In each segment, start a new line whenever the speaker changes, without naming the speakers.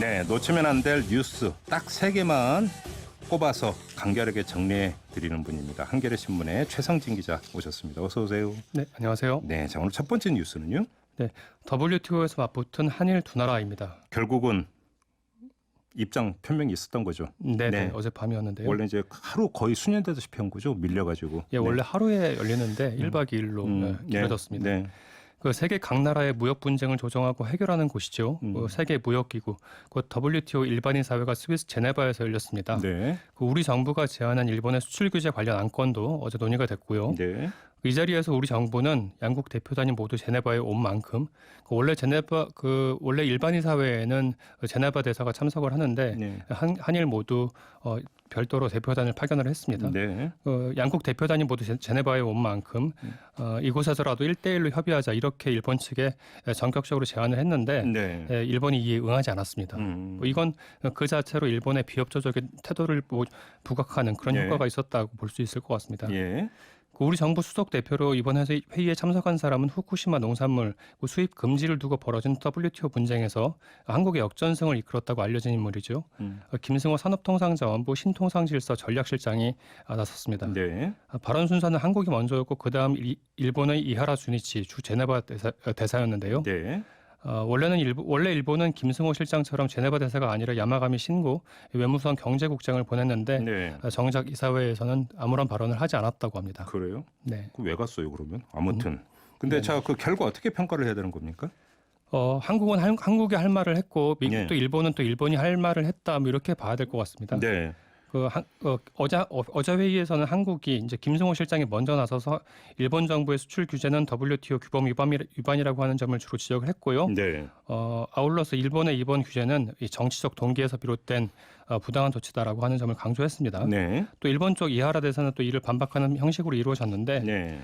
네, 놓치면 안 될 뉴스 딱 3개만 꼽아서 간결하게 정리해 드리는 분입니다. 한겨레 신문의 최성진 기자 오셨습니다. 어서 오세요.
네, 안녕하세요.
네, 자 오늘 첫 번째 뉴스는요.
네, WTO에서 맞붙은 한일 두 나라입니다.
결국은 입장 표명이 있었던 거죠.
네, 어젯밤이었는데요.
원래 이제 하루 거의 수년되다시피 한 거죠. 밀려가지고.
예, 원래 하루에 열리는데 1박 2일로 길어졌습니다.
네.
그 세계 각 나라의 무역 분쟁을 조정하고 해결하는 곳이죠. 그 세계 무역기구, 그 WTO 일반인 사회가 스위스 제네바에서 열렸습니다.
네.
그 우리 정부가 제안한 일본의 수출 규제 관련 안건도 어제 논의가 됐고요.
네.
이 자리에서 우리 정부는 양국 대표단이 모두 제네바에 온 만큼 원래 원래 일반인 사회에는 제네바 대사가 참석을 하는데
네.
한일 모두 별도로 대표단을 파견을 했습니다.
네.
양국 대표단이 모두 제네바에 온 만큼 이곳에서라도 1대1로 협의하자 이렇게 일본 측에 전격적으로 제안을 했는데
네.
일본이 이에 응하지 않았습니다. 이건 그 자체로 일본의 비협조적인 태도를 부각하는 그런
예.
효과가 있었다고 볼 수 있을 것 같습니다.
예.
우리 정부 수석 대표로 이번 회의에 참석한 사람은 후쿠시마 농산물 수입 금지를 두고 벌어진 WTO 분쟁에서 한국의 역전승을 이끌었다고 알려진 인물이죠. 김승호 산업통상자원부 신통상질서 전략실장이 나섰습니다.
네.
발언 순서는 한국이 먼저였고 그다음 일본의 이하라 주니치 주 제네바 대사였는데요.
네.
원래 일본은 김승호 실장처럼 제네바 대사가 아니라 야마가미 신고 외무성 경제국장을 보냈는데
네.
정작 이사회에서는 아무런 발언을 하지 않았다고 합니다.
그래요?
네.
왜 갔어요 그러면? 아무튼. 근데 자 그 결과 어떻게 평가를 해야 되는 겁니까?
한국은 한국이 할 말을 했고 미국도
네.
일본은 또 일본이 할 말을 했다. 뭐 이렇게 봐야 될 것 같습니다.
네.
어제 회의에서는 한국이 이제 김승호 실장이 먼저 나서서 일본 정부의 수출 규제는 WTO 규범 위반이라고 하는 점을 주로 지적을 했고요.
네.
아울러서 일본의 이번 규제는 이 정치적 동기에서 비롯된 부당한 조치다라고 하는 점을 강조했습니다.
네.
또 일본 쪽 이하라 대사는 또 이를 반박하는 형식으로 이루어졌는데
네.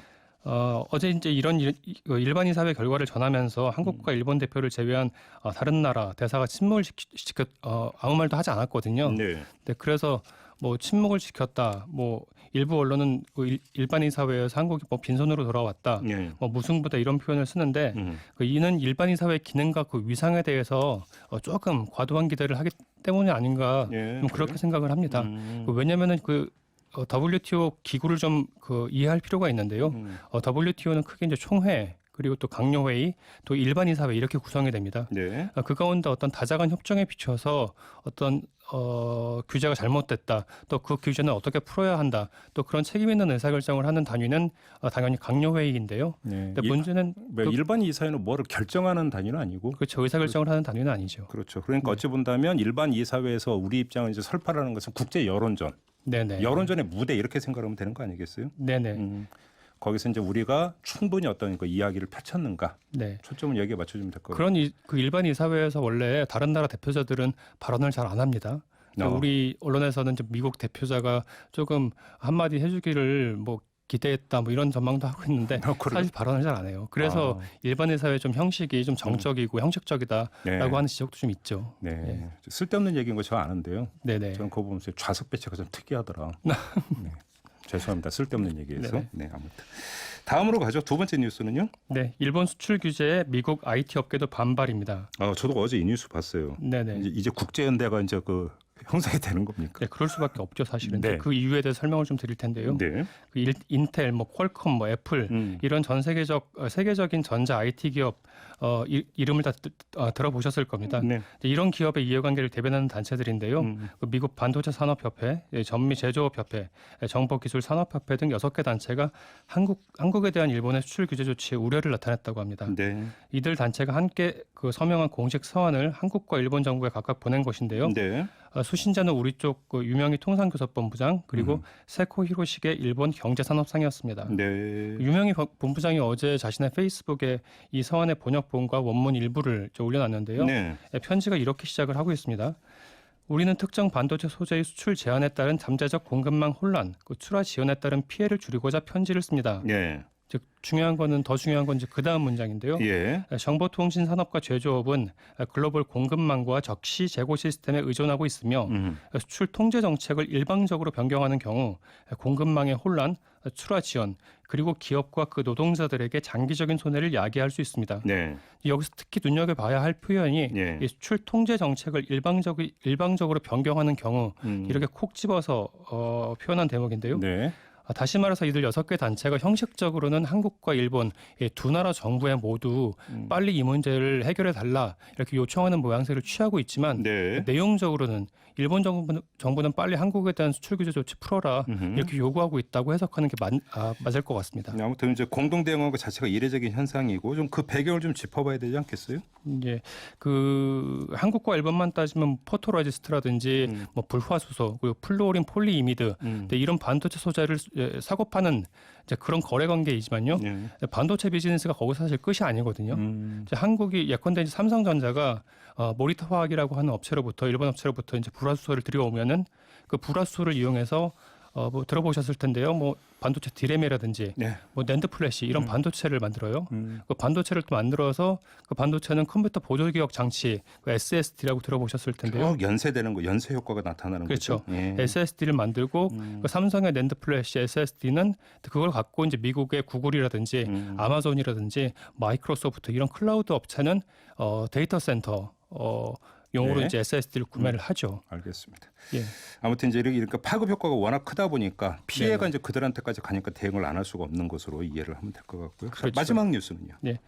어제 이제 이런 일반인 사회 결과를 전하면서 한국과 일본 대표를 제외한 다른 나라 대사가 침묵을 아무 말도 하지 않았거든요.
네.
네, 그래서 뭐 침묵을 지켰다. 뭐 일부 언론은 일반인 사회에서 한국이 뭐 빈손으로 돌아왔다.
네.
뭐 무승부다 이런 표현을 쓰는데 이는 일반인 사회의 기능과 그 위상에 대해서 조금 과도한 기대를 하기 때문이 아닌가
예,
좀 그렇게 생각을 합니다. 왜냐하면은 WTO 기구를 좀 이해할 필요가 있는데요. WTO는 크게 이제 총회 그리고 또 강요회의 또 일반인 사회 이렇게 구성이 됩니다.
네.
그 가운데 어떤 다자간 협정에 비춰서 어떤 규제가 잘못됐다. 또 그 규제는 어떻게 풀어야 한다. 또 그런 책임 있는 의사결정을 하는 단위는 당연히 강요회의인데요.
네.
근데 문제는
일반 이사회는 뭐를 결정하는 단위는 아니고
그렇죠. 의사결정을 하는 단위는 아니죠.
그렇죠. 그러니까 어찌 본다면 일반 이사회에서 우리 입장을 이제 설파라는 것은 국제 여론전,
네네.
여론전의 무대 이렇게 생각하면 되는 거 아니겠어요?
네네.
거기서 이제 우리가 충분히 어떤 그 이야기를 펼쳤는가,
네.
초점을 여기에 맞춰주면 될 거예요.
그런 그 일반 이사회에서 원래 다른 나라 대표자들은 발언을 잘 안 합니다. 우리 언론에서는 좀 미국 대표자가 조금 한마디 해주기를 뭐 기대했다 뭐 이런 전망도 하고 있는데 사실 발언을 잘 안 해요. 그래서 일반 이사회 좀 형식이 좀 정적이고 형식적이다라고
네.
하는 지적도 좀 있죠.
네.
네.
쓸데없는 얘기인 거 저 아는데요.
네네.
저는 그거 보면서 좌석 배치가 좀 특이하더라. 네. 죄송합니다. 쓸데없는 얘기해서.
네네.
네, 아무튼. 다음으로 가죠. 두 번째 뉴스는요.
네, 일본 수출 규제에 미국 IT 업계도 반발입니다.
저도 어제 이 뉴스 봤어요.
네네.
이제 국제연대가 이제 그 형성이 되는 겁니까?
네, 그럴 수밖에 없죠, 사실은.
네.
그 이유에 대해서 설명을 좀 드릴 텐데요.
네.
인텔, 뭐 퀄컴, 뭐 애플 이런 전 세계적인 전자 IT 기업 이름을 다 들어보셨을 겁니다.
네.
이런 기업의 이해관계를 대변하는 단체들인데요. 미국 반도체 산업협회, 전미 제조업협회, 정보기술산업협회 등 6개 단체가 한국에 대한 일본의 수출 규제 조치에 우려를 나타냈다고 합니다.
네.
이들 단체가 함께 그 서명한 공식 서한을 한국과 일본 정부에 각각 보낸 것인데요.
네.
수신자는 우리 쪽 유명희 통상교섭본부장 그리고 세코 히로시게 일본 경제산업상이었습니다.
네.
유명희 본부장이 어제 자신의 페이스북에 이 서한의 번역본과 원문 일부를 올려놨는데요.
네.
편지가 이렇게 시작을 하고 있습니다. 우리는 특정 반도체 소재의 수출 제한에 따른 잠재적 공급망 혼란, 출하 지연에 따른 피해를 줄이고자 편지를 씁니다.
네.
즉 더 중요한 건 이제 그다음 문장인데요.
예.
정보통신산업과 제조업은 글로벌 공급망과 적시 재고 시스템에 의존하고 있으며 수출 통제 정책을 일방적으로 변경하는 경우 공급망의 혼란, 출하 지연 그리고 기업과 그 노동자들에게 장기적인 손해를 야기할 수 있습니다.
네.
여기서 특히 눈여겨봐야 할 표현이
예.
이 수출 통제 정책을 일방적으로 변경하는 경우 이렇게 콕 집어서 표현한 대목인데요.
네.
다시 말해서 이들 6개 단체가 형식적으로는 한국과 일본 이 두 나라 정부에 모두 빨리 이 문제를 해결해 달라 이렇게 요청하는 모양새를 취하고 있지만
네.
내용적으로는 일본 정부는 빨리 한국에 대한 수출 규제 조치 풀어라 이렇게 요구하고 있다고 해석하는 게 맞을 것 같습니다.
아무튼 이제 공동 대응한 것 자체가 이례적인 현상이고 좀 그 배경을 좀 짚어봐야 되지 않겠어요?
이제 그 한국과 일본만 따지면 포토라지스트라든지 뭐 불화수소 그리고 플루오린 폴리이미드 근데 이런 반도체 소재를 사고 파는 이제 그런 거래 관계이지만요.
예.
반도체 비즈니스가 거기서 사실 끝이 아니거든요. 이제 한국이 예컨대 이제 삼성전자가 모리타 화학이라고 하는 업체로부터 일본 업체로부터 이제 불화수소를 들여오면은 그 불화수소를 이용해서 뭐 들어보셨을 텐데요. 뭐 반도체 디램이라든지
네.
뭐 낸드 플래시 이런 반도체를 만들어요. 그 반도체를 또 만들어서 그 반도체는 컴퓨터 보조 기억 장치 그 SSD라고 들어보셨을 텐데요.
쭉 연쇄되는 거, 연쇄 효과가 나타나는
그렇죠.
거죠. 예.
SSD를 만들고 그 삼성의 낸드 플래시 SSD는 그걸 갖고 이제 미국의 구글이라든지 아마존이라든지 마이크로소프트 이런 클라우드 업체는 데이터 센터 용으로
네.
이제 SSD를 구매를 하죠.
알겠습니다.
예.
아무튼 이제 이렇게 파급 효과가 워낙 크다 보니까 피해가
네네.
이제 그들한테까지 가니까 대응을 안 할 수가 없는 것으로 이해를 하면 될 것 같고요. 자,
그렇죠.
마지막 뉴스는요.
네.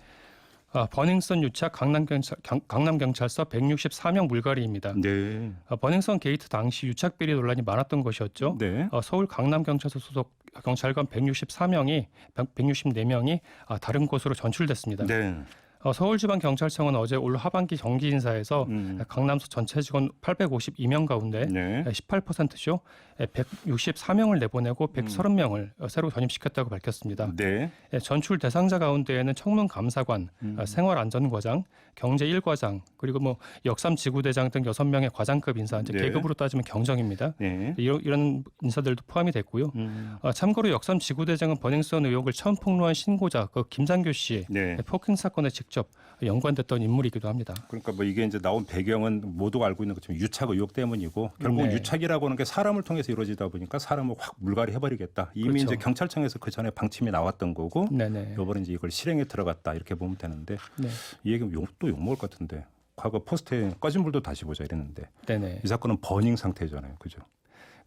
버닝썬 유착 강남경찰서 164명 물갈이입니다.
네.
버닝썬 게이트 당시 유착 비리 논란이 많았던 것이었죠.
네.
서울 강남경찰서 소속 경찰관 164명이 다른 곳으로 전출됐습니다.
네.
서울지방경찰청은 어제 올 하반기 정기 인사에서 강남서 전체 직원 852명 가운데
네.
18%죠. 164명을 내보내고 130명을 새로 전입시켰다고 밝혔습니다.
네.
전출 대상자 가운데에는 청문감사관, 생활안전과장, 경제 1과장, 그리고 뭐 역삼 지구대장 등 6명의 과장급 인사, 이제
네.
계급으로 따지면 경정입니다.
네.
이런 인사들도 포함이 됐고요. 참고로 역삼 지구대장은 버닝썬 의혹을 처음 폭로한 신고자 그 김상규 씨
네.
폭행 사건에 직접 연관됐던 인물이기도 합니다.
그러니까 뭐 이게 이제 나온 배경은 모두가 알고 있는 것처럼 유착 의혹 때문이고 결국
네.
유착이라고 하는 게 사람을 통해서 이루어지다 보니까 사람을 확 물갈이 해버리겠다. 이미
그렇죠.
이제 경찰청에서 그 전에 방침이 나왔던 거고
네네.
이번에 이제 이걸 실행에 들어갔다 이렇게 보면 되는데
네.
이 얘기는 또 욕먹을 것 같은데 과거 포스트에 꺼진 불도 다시 보자 이랬는데
네네.
이 사건은 버닝 상태잖아요. 그죠?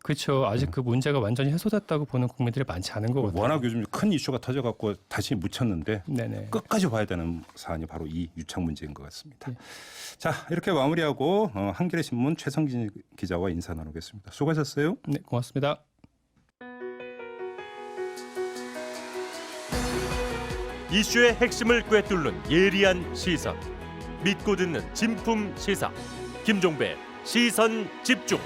그렇죠. 아직 그 문제가 완전히 해소됐다고 보는 국민들이 많지 않은 것 같아요.
워낙 요즘 큰 이슈가 터져갖고 다시 묻혔는데
네네.
끝까지 봐야 되는 사안이 바로 이 유착 문제인 것 같습니다.
네.
자 이렇게 마무리하고 한겨레 신문 최성진 기자와 인사 나누겠습니다. 수고하셨어요.
네, 고맙습니다.
이슈의 핵심을 꿰뚫는 예리한 시선, 믿고 듣는 진품 시사 김종배 시선 집중.